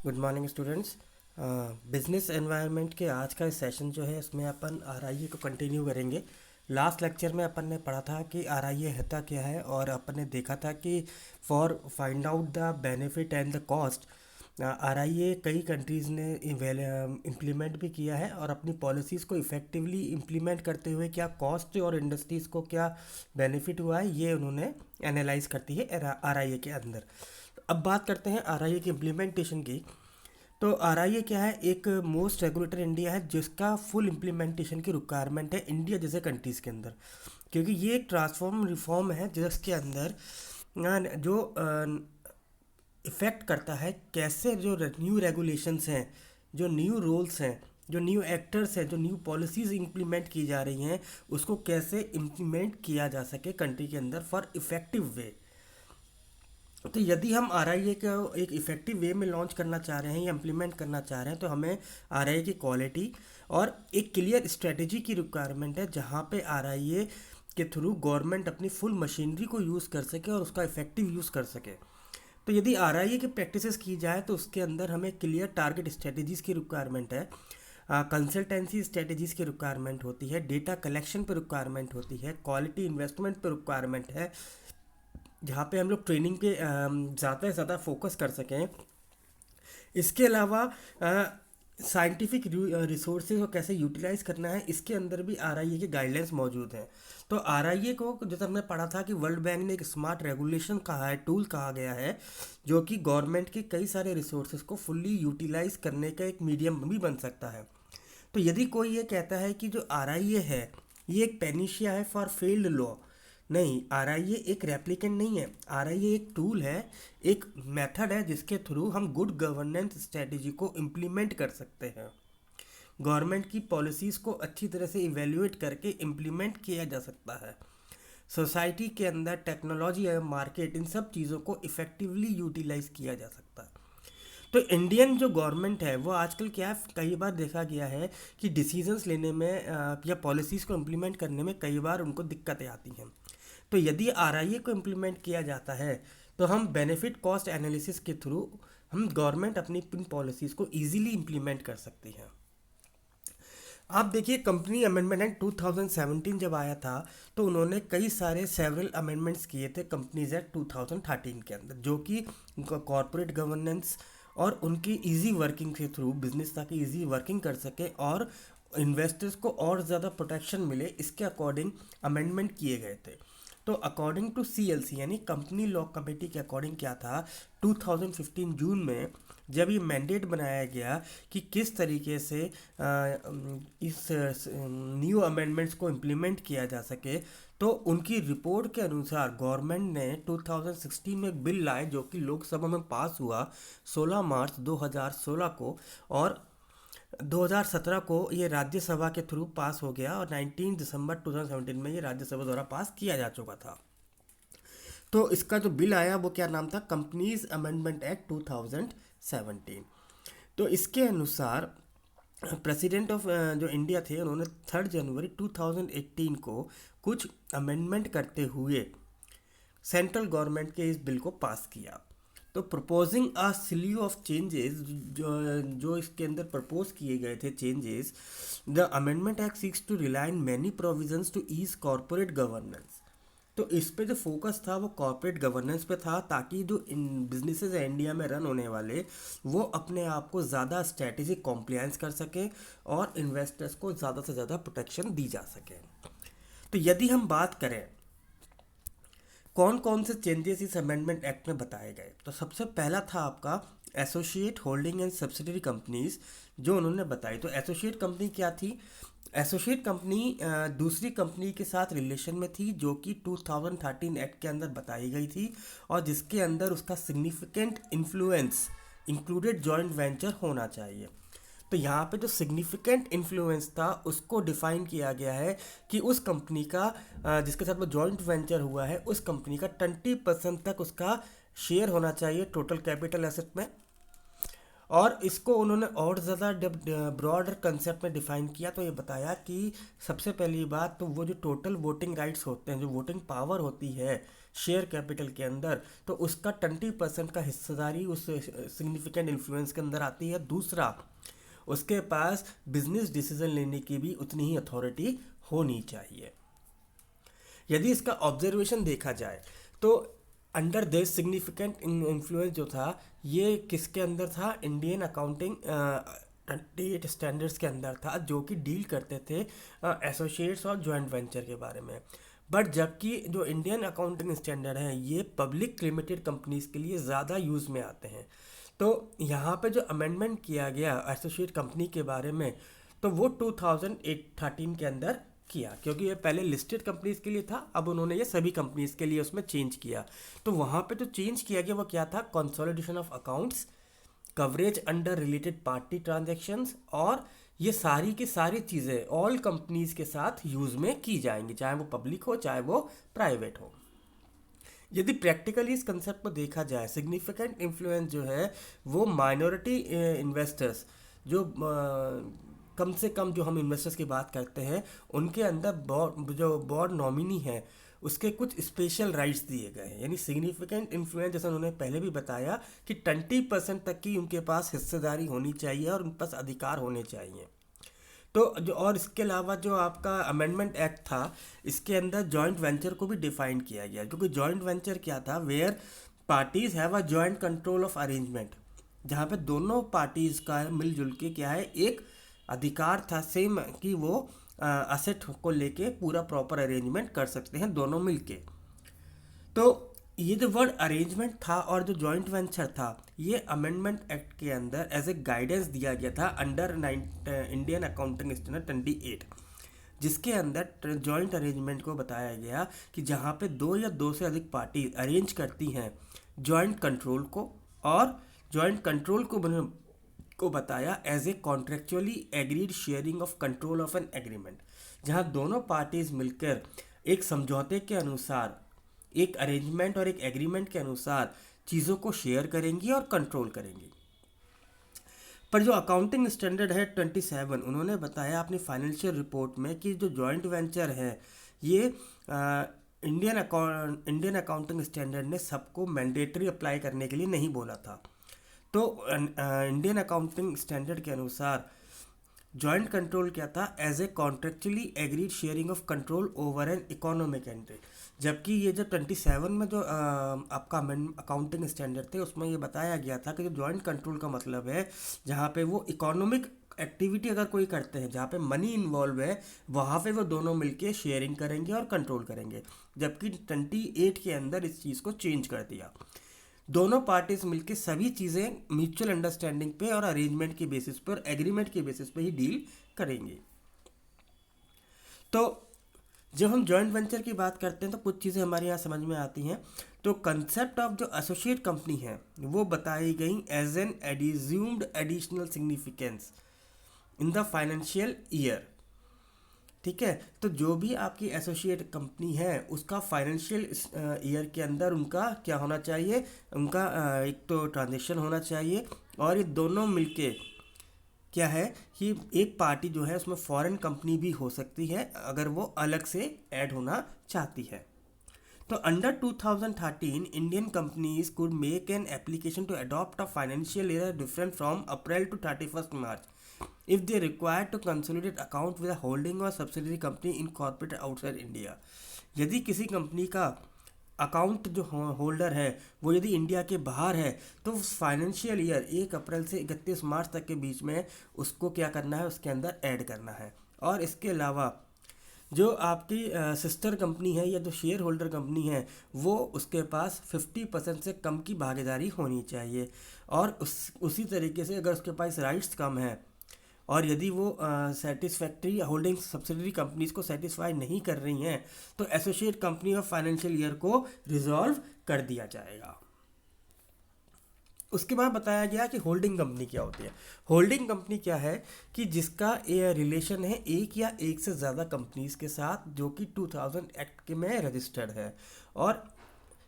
Good morning students. Business environment के आज का सेशन जो है इसमें अपन आरआईए को कंटिन्यू करेंगे। लास्ट लेक्चर में अपन ने पढ़ा था कि आरआईए होता क्या है और अपन ने देखा था कि for find out the benefit and the cost RIA कई कंट्रीज़ ने इम्प्लीमेंट भी किया है और अपनी पॉलिसीज़ को इफ़ेक्टिवली इम्प्लीमेंट करते हुए क्या कॉस्ट और इंडस्ट्रीज़ को क्या बेनिफिट हुआ है ये उन्होंने एनालाइज करती है आरआईए के अंदर। अब बात करते हैं आरआईए की इम्प्लीमेंटेशन की। तो आरआईए क्या है, एक मोस्ट रेगुलेटर इंडिया है जिसका फुल इम्प्लीमेंटेशन की रिक्वायरमेंट है इंडिया जैसे कंट्रीज़ के अंदर, क्योंकि ये एक ट्रांसफॉर्म रिफॉर्म है जिसके अंदर जो इफ़ेक्ट करता है कैसे जो न्यू रेगुलेशंस हैं, जो न्यू रूल्स हैं, जो न्यू एक्टर्स हैं, जो न्यू पॉलिसीज़ इम्प्लीमेंट की जा रही हैं उसको कैसे इम्प्लीमेंट किया जा सके कंट्री के अंदर फॉर इफ़ेक्टिव वे। तो यदि हम आरआईए को एक इफ़ेक्टिव वे में लॉन्च करना चाह रहे हैं या इम्प्लीमेंट करना चाह रहे हैं तो हमें आरआईए की क्वालिटी और एक क्लियर स्ट्रेटजी की रिक्वायरमेंट है जहाँ पे आरआईए के थ्रू गवर्नमेंट अपनी फुल मशीनरी को यूज़ कर सके और उसका इफ़ेक्टिव यूज़ कर सके। तो यदि आरआईए की प्रैक्टिसेस की जाए तो उसके अंदर हमें क्लियर टारगेट स्ट्रेटजीज़ की रिक्वायरमेंट है, कंसल्टेंसी स्ट्रेटजीज़ की रिक्वायरमेंट होती है, डेटा कलेक्शन पर रिक्वायरमेंट होती है, क्वालिटी इन्वेस्टमेंट पर रिक्वायरमेंट है जहाँ पे हम लोग ट्रेनिंग पे ज़्यादा से ज़्यादा फोकस कर सकें। इसके अलावा साइंटिफिक रिसोर्सेज को कैसे यूटिलाइज करना है इसके अंदर भी आरआईए के गाइडलाइंस मौजूद हैं। तो आरआईए को जैसे हमने पढ़ा था कि वर्ल्ड बैंक ने एक स्मार्ट रेगुलेशन कहा है, टूल कहा गया है जो कि गवर्नमेंट के कई सारे रिसोर्सेज को फुल्ली यूटिलाइज करने का एक मीडियम भी बन सकता है। तो यदि कोई ये कहता है कि जो आरआईए है ये एक पेनिशिया है फॉर फेल्ड लॉ, नहीं, आरआईए एक रेप्लिकेंट नहीं है। आरआईए एक टूल है, एक मेथड है जिसके थ्रू हम गुड गवर्नेंस स्ट्रेटेजी को इम्प्लीमेंट कर सकते हैं। गवर्नमेंट की पॉलिसीज़ को अच्छी तरह से इवेल्युएट करके इम्प्लीमेंट किया जा सकता है। सोसाइटी के अंदर टेक्नोलॉजी है, मार्केट, इन सब चीज़ों को इफ़ेक्टिवली यूटिलाइज किया जा सकता है। तो इंडियन जो गवर्नमेंट है वो आजकल क्या है, कई बार देखा गया है कि डिसीजंस लेने में या पॉलिसीज़ को इम्प्लीमेंट करने में कई बार उनको दिक्कतें आती हैं। तो यदि आरआईए को इम्प्लीमेंट किया जाता है तो हम बेनिफिट कॉस्ट एनालिसिस के थ्रू हम गवर्नमेंट अपनी इन पॉलिसीज़ को ईजिली इम्प्लीमेंट कर सकती है। आप देखिए कंपनी अमेंडमेंट एक्ट 2017 जब आया था तो उन्होंने कई सारे सेवरल अमेंडमेंट्स किए थे कंपनीज एक्ट 2013 के अंदर, जो कि कॉरपोरेट गवर्नेंस और उनकी इजी वर्किंग के थ्रू बिजनेस ताकि इजी वर्किंग कर सके और इन्वेस्टर्स को और ज़्यादा प्रोटेक्शन मिले, इसके अकॉर्डिंग अमेंडमेंट किए गए थे। तो अकॉर्डिंग टू सीएलसी यानी कंपनी लॉ कमेटी के अकॉर्डिंग क्या था, 2015 जून में जब ये मैंडेट बनाया गया कि किस तरीके से इस न्यू अमेंडमेंट्स को इम्प्लीमेंट किया जा सके, तो उनकी रिपोर्ट के अनुसार गवर्नमेंट ने 2016 में एक बिल लाए जो कि लोकसभा में पास हुआ 16 मार्च 2016 को, और 2017 को ये राज्यसभा के थ्रू पास हो गया और 19 दिसंबर 2017 में ये राज्यसभा द्वारा पास किया जा चुका था। तो इसका जो बिल आया वो क्या नाम था, कंपनीज अमेंडमेंट एक्ट 2017। तो इसके अनुसार प्रेसिडेंट ऑफ जो इंडिया थे उन्होंने 3 जनवरी 2018 को कुछ अमेंडमेंट करते हुए सेंट्रल गवर्नमेंट के इस बिल को पास किया। तो proposing a slew of changes, जो इसके अंदर प्रपोज किए गए थे changes, the amendment act seeks to rely in many provisions to ease corporate governance. तो इस पे जो फोकस था वो कॉर्पोरेट गवर्नेंस पे था ताकि जो इन बिजनेसेस है इंडिया में रन होने वाले वो अपने आप को ज़्यादा स्ट्रेटेजिक कॉम्प्लायंस कर सके और इन्वेस्टर्स को ज़्यादा से ज़्यादा प्रोटेक्शन दी जा सके। तो यदि हम बात करें कौन कौन से चेंजेस इस अमेंडमेंट एक्ट में बताए गए, तो सबसे पहला था आपका associate holding and subsidiary companies, जो उन्होंने बताई। तो एसोसिएट कंपनी क्या थी, एसोसिएट कंपनी दूसरी कंपनी के साथ रिलेशन में थी जो कि 2013 एक्ट के अंदर बताई गई थी और जिसके अंदर उसका significant influence included joint venture होना चाहिए। तो यहाँ पे जो सिग्निफिकेंट इन्फ्लुएंस था उसको डिफाइन किया गया है कि उस कंपनी का जिसके साथ वो जॉइंट वेंचर हुआ है उस कंपनी का 20% तक उसका शेयर होना चाहिए टोटल कैपिटल एसेट में। और इसको उन्होंने और ज़्यादा ब्रॉडर कंसेप्ट में डिफाइन किया, तो ये बताया कि सबसे पहली बात तो वो जो टोटल वोटिंग राइट्स होते हैं, जो वोटिंग पावर होती है शेयर कैपिटल के अंदर, तो उसका 20% का हिस्सेदारी उस सिग्निफिकेंट इन्फ्लुएंस के अंदर आती है। दूसरा, उसके पास बिजनेस डिसीजन लेने की भी उतनी ही अथॉरिटी होनी चाहिए। यदि इसका ऑब्जर्वेशन देखा जाए तो अंडर दिस सिग्निफिकेंट इन्फ्लुएंस जो था, ये किसके अंदर था? इंडियन अकाउंटिंग 28 स्टैंडर्ड्स के अंदर था, जो कि डील करते थे एसोसिएट्स और जॉइंट वेंचर के बारे में। बट जबकि जो इंडियन अकाउंटिंग स्टैंडर्ड है, ये पब्लिक लिमिटेड कंपनीज के लिए ज़्यादा यूज़ में आते हैं। तो यहाँ पे जो अमेंडमेंट किया गया एसोसिएट कंपनी के बारे में, तो वो 2013 के अंदर किया, क्योंकि ये पहले लिस्टेड कंपनीज के लिए था, अब उन्होंने ये सभी कंपनीज के लिए उसमें चेंज किया। तो वहाँ पे जो चेंज किया गया वो क्या था? Consolidation of accounts, coverage under related party transactions, और ये सारी की सारी चीज़ें ऑल कंपनीज के साथ यूज़ में की जाएंगी, चाहे वो पब्लिक हो चाहे वो प्राइवेट हो। यदि प्रैक्टिकली इस कंसेप्ट को देखा जाए, सिग्निफिकेंट इन्फ्लुएंस जो है वो माइनॉरिटी इन्वेस्टर्स, जो कम से कम जो हम इन्वेस्टर्स की बात करते हैं, उनके अंदर जो बोर्ड नॉमिनी है उसके कुछ स्पेशल राइट्स दिए गए हैं। यानी सिग्निफिकेंट इन्फ्लुएंस, जैसा उन्होंने पहले भी बताया कि 20% तक की उनके पास हिस्सेदारी होनी चाहिए और उन पास अधिकार होने चाहिए। तो जो, और इसके अलावा जो आपका अमेंडमेंट एक्ट था, इसके अंदर जॉइंट वेंचर को भी डिफाइन किया गया, क्योंकि जॉइंट वेंचर क्या था? Where parties have a joint control of arrangement, जहाँ पे दोनों पार्टीज का मिलजुल के क्या है, एक अधिकार था सेम, कि वो असेट को लेके पूरा प्रॉपर अरेंजमेंट कर सकते हैं दोनों मिलके। तो ये जो वर्ड अरेंजमेंट था और जो जॉइंट वेंचर था, ये अमेंडमेंट एक्ट के अंदर एज ए गाइडेंस दिया गया था अंडर इंडियन अकाउंटिंग स्टैंडर्ड 28, जिसके अंदर जॉइंट अरेंजमेंट को बताया गया कि जहाँ पे दो या दो से अधिक पार्टी अरेंज करती हैं जॉइंट कंट्रोल को, और जॉइंट कंट्रोल को बताया as a contractually agreed sharing of control of an agreement, जहाँ दोनों पार्टीज मिलकर एक समझौते के अनुसार, एक अरेंजमेंट और एक एग्रीमेंट के अनुसार चीज़ों को शेयर करेंगी और कंट्रोल करेंगी। पर जो अकाउंटिंग स्टैंडर्ड है 27, उन्होंने बताया अपनी फाइनेंशियल रिपोर्ट में कि जो जॉइंट वेंचर है, ये इंडियन अकाउंटिंग स्टैंडर्ड ने सबको मैंडेटरी अप्लाई करने के लिए नहीं बोला था। तो इंडियन अकाउंटिंग स्टैंडर्ड के अनुसार जॉइंट कंट्रोल क्या था? As a contractually agreed sharing of control over an economic entry. जबकि ये जो 27 में जो आपका अकाउंटिंग स्टैंडर्ड थे, उसमें ये बताया गया था कि जो जॉइंट कंट्रोल का मतलब है जहाँ पे वो इकोनॉमिक एक्टिविटी अगर कोई करते हैं, जहाँ पे मनी इन्वॉल्व है, वहाँ पे वो दोनों मिलके शेयरिंग करेंगे और कंट्रोल करेंगे। जबकि 28 के अंदर इस चीज़ को चेंज कर दिया, दोनों पार्टीज मिलके सभी चीज़ें म्यूचुअल अंडरस्टैंडिंग पे और अरेंजमेंट के बेसिस पे और एग्रीमेंट के बेसिस पे ही डील करेंगे। तो जब हम जॉइंट वेंचर की बात करते हैं तो कुछ चीज़ें हमारे यहाँ समझ में आती हैं। तो कंसेप्ट ऑफ जो एसोसिएट कंपनी है वो बताई गई as an adjudged additional significance in the financial year. ठीक है, तो जो भी आपकी एसोसिएट कंपनी है उसका फाइनेंशियल ईयर के अंदर उनका क्या होना चाहिए? उनका एक तो ट्रांजेक्शन होना चाहिए, और ये दोनों मिलके क्या है कि एक पार्टी जो है उसमें फॉरेन कंपनी भी हो सकती है अगर वो अलग से ऐड होना चाहती है। तो under 2013 Indian companies could make an application to adopt a financial year different from April to 31 March if they require to consolidate account with a holding or subsidiary company incorporated outside India। यदि किसी company का account जो holder है वो यदि India के बाहर है, तो फाइनेंशियल ईयर 1 अप्रैल से 31 मार्च तक के बीच में उसको क्या करना है? उसके अंदर ऐड करना है। और इसके अलावा जो आपकी सिस्टर कंपनी है या जो शेयर होल्डर कंपनी है, वो उसके पास 50% से कम की भागीदारी होनी चाहिए। और उसी तरीके से अगर उसके पास राइट्स कम है और यदि वो सेटिस्फैक्ट्री होल्डिंग सब्सिडरी कंपनीज को सेटिस्फाई नहीं कर रही हैं, तो associate company of financial year को रिजॉल्व कर दिया जाएगा। उसके बाद बताया गया कि होल्डिंग कंपनी क्या होती है। होल्डिंग कंपनी क्या है कि जिसका रिलेशन है एक या एक से ज़्यादा कंपनीज के साथ, जो कि 2000 एक्ट के में रजिस्टर्ड है। और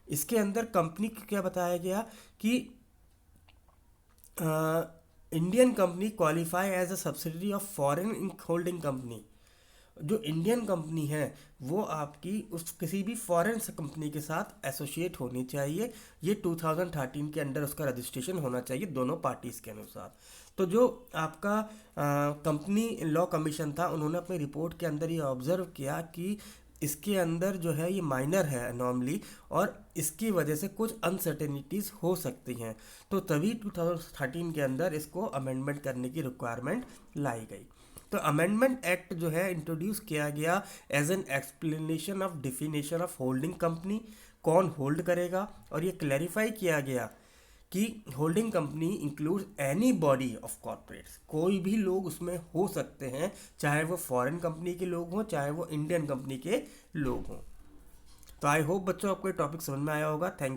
इसके अंदर कंपनी को क्या बताया गया कि Indian company qualify as a subsidiary of foreign holding company, जो इंडियन कंपनी है वो आपकी उस किसी भी फॉरेन कंपनी के साथ एसोसिएट होनी चाहिए। ये 2013 के अंडर उसका रजिस्ट्रेशन होना चाहिए दोनों पार्टीज़ के अनुसार। तो जो आपका कंपनी लॉ कमीशन था, उन्होंने अपनी रिपोर्ट के अंदर ये ऑब्जर्व किया कि इसके अंदर जो है ये माइनर है नॉर्मली, और इसकी वजह से कुछ अनसर्टेनिटीज़ हो सकती हैं। तो तभी 2013 के अंदर इसको अमेंडमेंट करने की रिक्वायरमेंट लाई गई। तो अमेंडमेंट एक्ट जो है इंट्रोड्यूस किया गया as an explanation of definition of holding company, कौन होल्ड करेगा, और ये क्लैरिफाई किया गया कि holding company includes any body of corporates, कोई भी लोग उसमें हो सकते हैं, चाहे वो फॉरेन कंपनी के लोग हों चाहे वो इंडियन कंपनी के लोग हों। तो आई होप बच्चों आपको ये टॉपिक समझ में आया होगा। थैंक